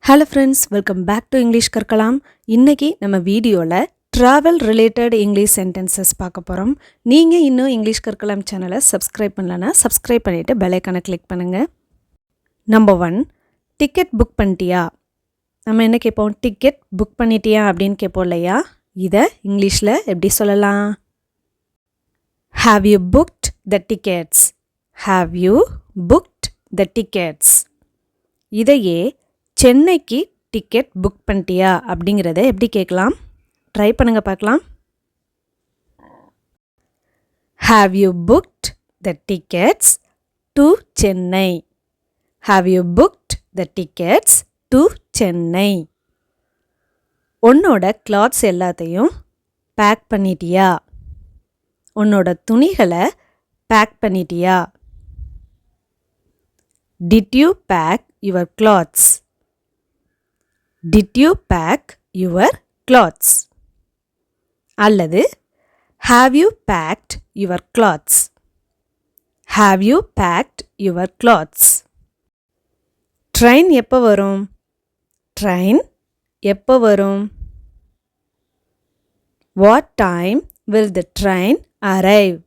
Hello friends, welcome back to English Karkalam. இன்னைக்கு நம்ம வீடியோல travel related English sentences பார்க்க போறோம். நீங்க இன்னும் English Karkalam சேனலை subscribe பண்ணலனா subscribe பண்ணிட்டு bell icon-ஐ click பண்ணுங்க. Number 1, ticket book பண்ணிட்டியா? நம்ம என்ன கேட்போம்? ticket book பண்ணிட்டியா அப்படின்னு கேட்போம் இல்லையா? இதை இங்கிலீஷ்ல எப்படி சொல்லலாம்? Have you booked the tickets? Have you booked the tickets? இதையே சென்னைக்கு டிக்கெட் புக் பண்ணிட்டியா அப்படிங்கிறத எப்படி கேட்கலாம்? ட்ரை பண்ணுங்க பார்க்கலாம். Have you booked the tickets to Chennai? Have you booked the tickets to Chennai? உன்னோட கிளாத்ஸ் எல்லாத்தையும் பேக் பண்ணிட்டியா? உன்னோட துணிகளை பேக் பண்ணிட்டியா? Did you pack your clothes? Did you pack your clothes? அல்லது have you packed your clothes? Have you packed your clothes? Train எப்போ வரும்? Train எப்போ வரும்? What time will the train arrive?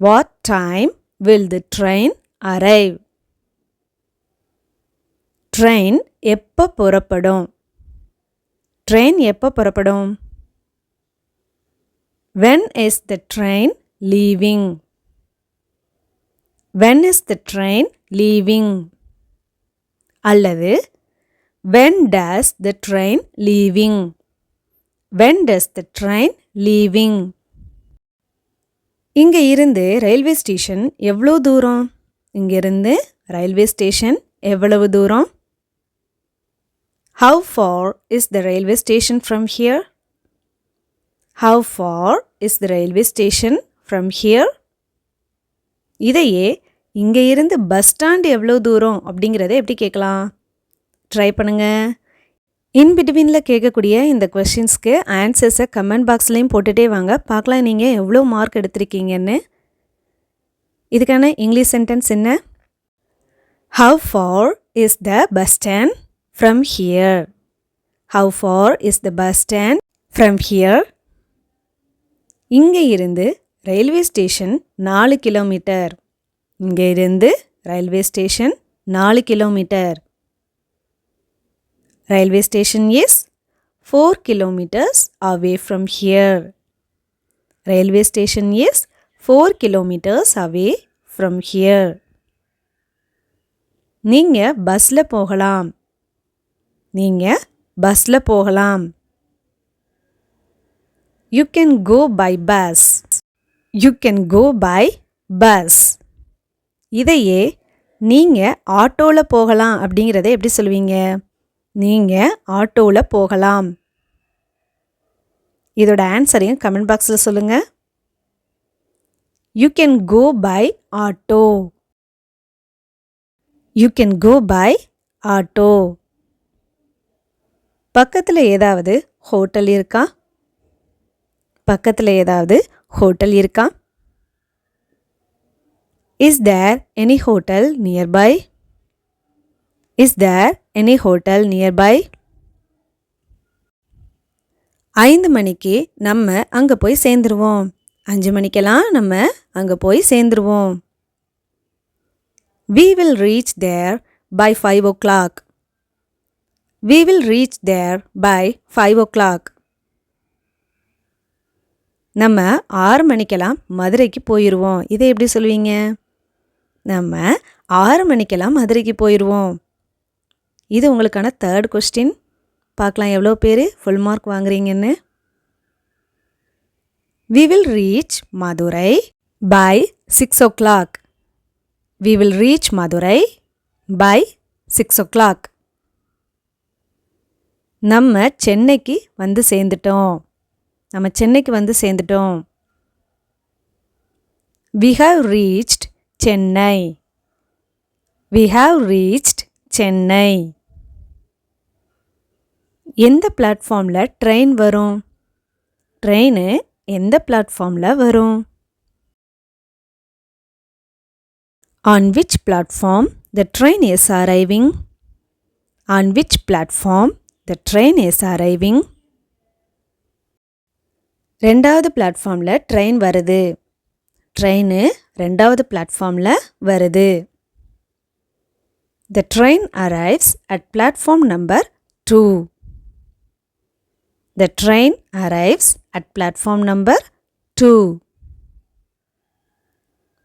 What time will the train arrive? Train எப்போ புறப்படும்? Train எப்போ புறப்படும்? When is the train leaving? When is the train leaving? அல்லது when does the train leaving? When does the train leaving? இங்கே இருந்து railway station எவ்வளோ தூரம்? இங்கிருந்து ரயில்வே ஸ்டேஷன் எவ்வளவு தூரம்? How far is the railway station from here? How far is the railway station from here? இதையே இங்கே இருந்து பஸ் ஸ்டாண்ட் எவ்வளோ தூரம் அப்படிங்கிறத எப்படி கேட்கலாம்? ட்ரை பண்ணுங்க. இன் பிட்வீனில் கேட்கக்கூடிய இந்த கொஸ்டின்ஸ்க்கு ஆன்சர்ஸை கமெண்ட் பாக்ஸ்லேயும் போட்டுகிட்டே வாங்க. பார்க்கலாம் நீங்கள் எவ்வளோ மார்க் எடுத்திருக்கீங்கன்னு. இதுக்கான இங்கிலீஷ் சென்டென்ஸ் என்ன? How far is the bus stand from here? How far is the bus stand from here? இங்கே இருந்து ரயில்வே ஸ்டேஷன் 4 கிலோமீட்டர். இங்கே இருந்து railway station 4 kilometre. Railway station is 4 kilometers away from here. Railway station is 4 kilometers away from here. நீங்க பஸ்ல போகலாம். நீங்க பஸ்ல போகலாம். You can go by bus. You can go by bus. இதையே நீங்க ஆட்டோல போகலாம் அப்படிங்கிறத எப்படி சொல்லுவீங்க? நீங்க ஆட்டோல போகலாம். இதோட ஆன்சரையும் கமெண்ட் பாக்ஸில் சொல்லுங்க. You can go by auto. You can go by auto. பக்கத்தில் ஏதாவது ஹோட்டல் இருக்கா? பக்கத்தில் ஏதாவது ஹோட்டல் இருக்கா? Is there any hotel nearby? Is there any hotel nearby? 5 மணிக்கு நம்ம அங்கே போய் சேர்ந்துருவோம். 5 மணிக்கெல்லாம் நம்ம அங்கே போய் சேர்ந்துருவோம். We will reach there by 5 o'clock. We will reach there by 5 o'clock. நம்ம 6 மணிக்கெல்லாம் மதுரைக்கு போயிடுவோம். இதை எப்படி சொல்லுவீங்க? நம்ம 6 மணிக்கெல்லாம் மதுரைக்கு போயிடுவோம். இது உங்களுக்கான தேர்ட் கொஸ்டின். பார்க்கலாம் எவ்வளோ பேர் ஃபுல் மார்க் வாங்குறீங்கன்னு. We will reach Madurai by 6 o'clock. We will reach Madurai by 6 o'clock. நம்ம சென்னைக்கு வந்து சேர்ந்துட்டோம். நம்ம சென்னைக்கு வந்து சேர்ந்துட்டோம். We have reached Chennai. We have reached Chennai. எந்த பிளாட்ஃபார்மில் ட்ரெயின் வரும்? ட்ரெயின் எந்த பிளாட்ஃபார்மில் வரும்? On which platform the train is arriving? On which platform the train is arriving? ரெண்டாவது பிளாட்ஃபார்மில் ட்ரெயின் வருது. ட்ரெயின் ரெண்டாவது பிளாட்ஃபார்மில் வருது. The train arrives at platform number 2. The train arrives at platform number 2.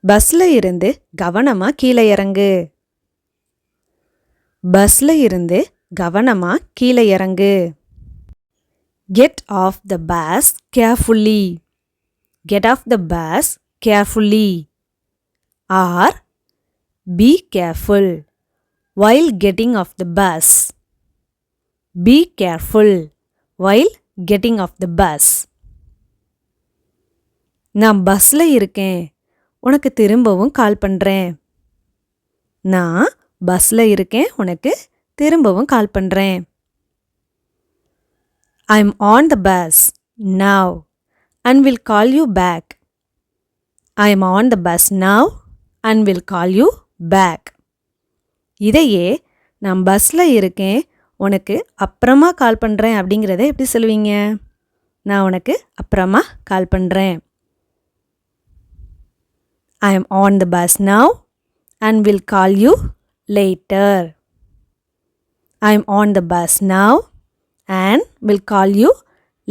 பஸ்ல இருந்து கவனமா கீழே இறங்கு. பஸ்ல இருந்து கவனமா கீழே இறங்கு. Get off the bus carefully. Get off the bus carefully. Or be careful while getting off the bus. Be careful while getting off the bus. நான் பஸ்ல இருக்கேன், உனக்கு திரும்பவும் கால் பண்ணுறேன். நான் பஸ்ல இருக்கேன், உனக்கு திரும்பவும் கால் பண்ணுறேன். I'm on the bus now and will call you back. I'm on the bus now and will call you back. இதையே நான் பஸ்ல இருக்கேன், உனக்கு அப்புறமா கால் பண்ணுறேன் அப்படிங்கிறத எப்படி சொல்லுவீங்க? நான் உனக்கு அப்புறமா கால் பண்ணுறேன். I am on the bus now and will call you later. I am on the bus now and will call you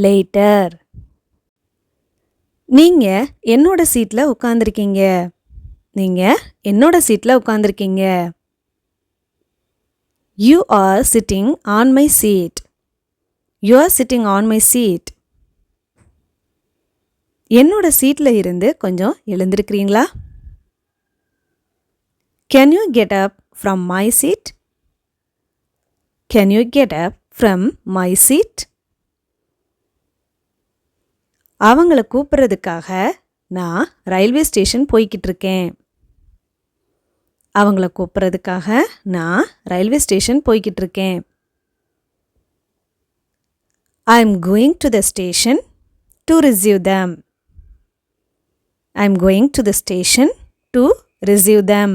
later. நீங்க என்னோட சீட்ல உட்கார்ந்திருக்கீங்க. நீங்க என்னோட சீட்ல உட்கார்ந்திருக்கீங்க. You are sitting on my seat. You are sitting on my seat. என்னோட சீட்ல இருந்து கொஞ்சம் எழுந்திருக்கிறீங்களா? Can you get up from my seat? Can you get up from my seat? அவங்கள கூப்பிடுறதுக்காக நான் ரயில்வே ஸ்டேஷன் போய்கிட்டு இருக்கேன். அவங்கள கூப்பிடுறதுக்காக நான் ரயில்வே ஸ்டேஷன் போய்கிட்டு இருக்கேன். I am going to the station to receive them. I am going to the station to receive them.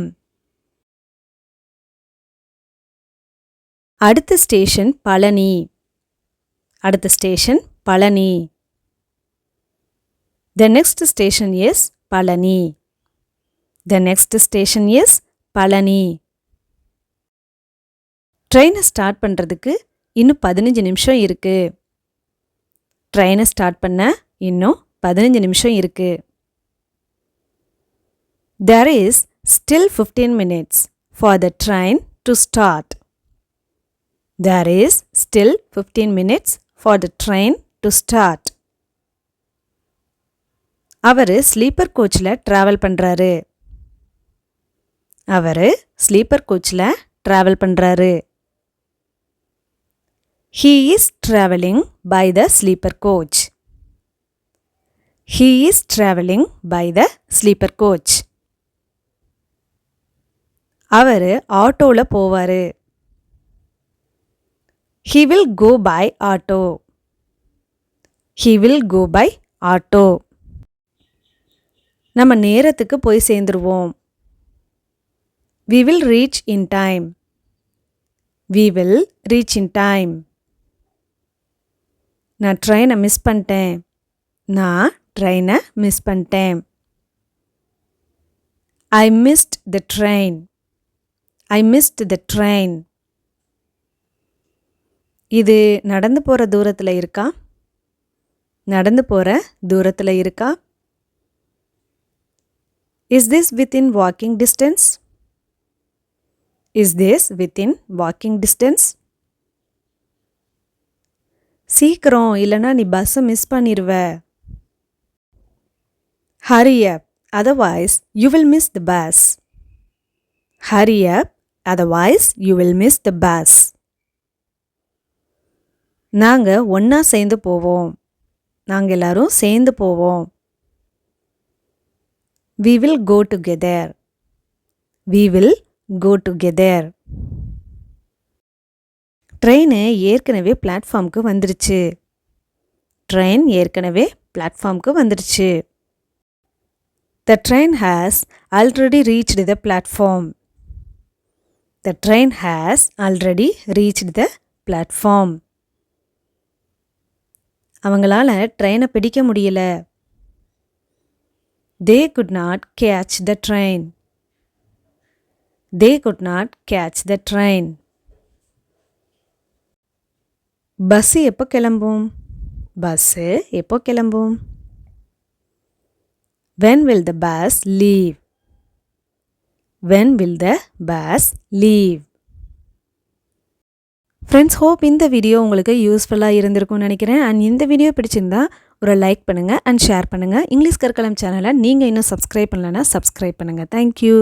அடுத்த station Palani. அடுத்த station Palani. The next station is Palani. The next station is Palani. ட்ரெயினை start பண்ணுறதுக்கு இன்னும் 15 நிமிஷம் இருக்கு. ட்ரெயினை start பண்ண இன்னும் 15 நிமிஷம் இருக்கு. There is still 15 minutes for the train to start. There is still 15 minutes for the train to start. அவர் ஸ்லீப்பர் கோச்சில் ட்ராவல் பண்ணுறாரு. அவர் ஸ்லீப்பர் கோச்சில் ட்ராவல் பண்ணுறாரு. He is traveling by the sleeper coach. He is traveling by the sleeper coach. அவர் ஆட்டோவில் போவார். He will go by auto. He will go by auto. நம்ம நேரத்துக்கு போய் சேர்ந்துருவோம். We will reach in time. We will reach in time. நான் ட்ரெயினை miss பண்ணிட்டேன். நான் ட்ரெயினை மிஸ் பண்ணிட்டேன். I missed the train. I missed the train. இது நடந்து போகிற தூரத்தில் இருக்கா? நடந்து போகிற தூரத்தில் இருக்கா? Is this within walking distance? Is this within walking distance? சீக்கிரம் இல்லைனா நீ பஸ்ஸை miss பண்ணிடுவ. Hurry up, otherwise you will miss the bus. Hurry up, otherwise you will miss the bus. நாங்கள் ஒன்றா சேர்ந்து போவோம். நாங்கள் எல்லாரும் சேர்ந்து போவோம். We will go together. We will go together. Train ஏற்கனவே பிளாட்ஃபார்முக்கு வந்துடுச்சு. ட்ரெயின் ஏற்கனவே பிளாட்ஃபார்முக்கு வந்துடுச்சு. The train has already reached the platform. The train has already reached the platform. அவங்களால ட்ரெயினை பிடிக்க முடியல. They could not catch the train. They could not catch the train. Bus எப்போ கிளம்பும்? பஸ்ஸு எப்போ கிளம்பும்? When will the bus leave? When will the bus leave? Friends, hope இந்த video உங்களுக்கு யூஸ்ஃபுல்லாக இருந்திருக்கும்னு நினைக்கிறேன். அண்ட் இந்த வீடியோ பிடிச்சிருந்தா ஒரு லைக் பண்ணுங்கள் அண்ட் ஷேர் பண்ணுங்கள். இங்கிலீஷ் கற்களம் சேனலை நீங்கள் இன்னும் சப்ஸ்கிரைப் பண்ணலைன்னா சப்ஸ்கிரைப் பண்ணுங்கள். தேங்க்யூ.